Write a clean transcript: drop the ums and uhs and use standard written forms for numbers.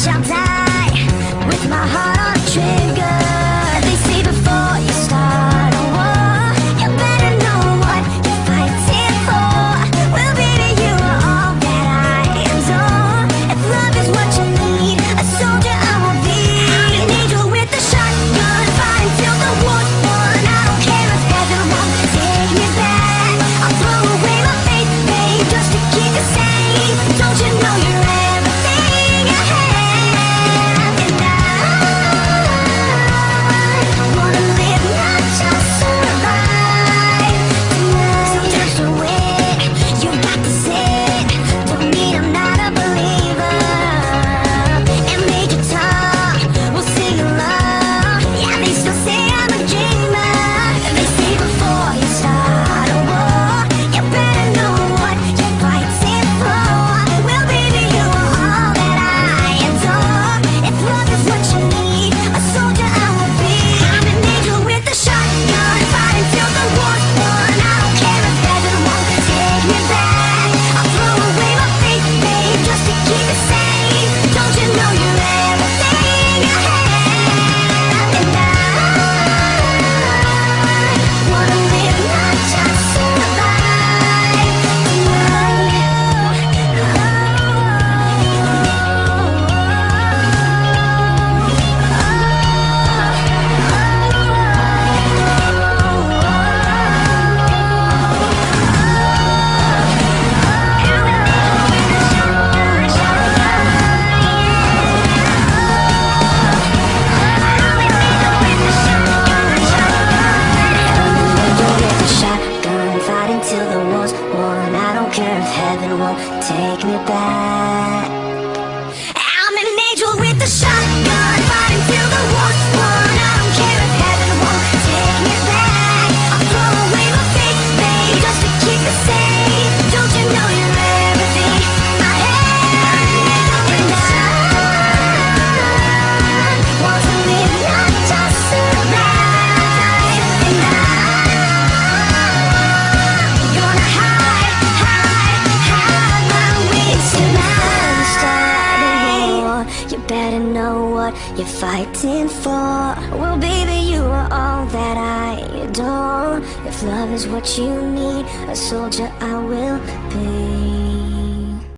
shall die with my heart on a trigger. They say before you start a war, you better know what you're fighting for. Well, baby, you are all that I adore. If love is what you need, a soldier I will be. I'm an angel with a shotgun, fight until the war's won. I don't care if heaven won't take me back. I'll throw away my faith, babe, just to keep you safe. Don't you know you're everything I have? And I wanna live, not just survive tonight. So just awake, you got to sit. Don't mean I'm not a believer. And Major Tom will sing along. Yeah, they still say I'm a dreamer. They say before you start a war, you better know what you're fighting for. Well, baby, you are all that I adore. If love is what you need, a soldier I will be. I'm an angel with a shotgun, fight until the war's won. I don't care if heaven won't take me back. I'll throw away my faith, babe, just to keep it safe. Don't you know you're everything I have? And I wanna live, not just survive shotgun, fight until the war's won. I don't care if heaven won't take me back. I'm an angel with a shotgun, fight until the war's won. I don't care if heaven won't take me back. I'll throw away my faith, babe, just to keep you safe. Don't you know you're everything I have? And I want to live, not just survive. And gonna hide my wings tonight. Start a war, you better know what you're fighting for. Well, baby, you are all that I adore. If love is what you need, a soldier I will be.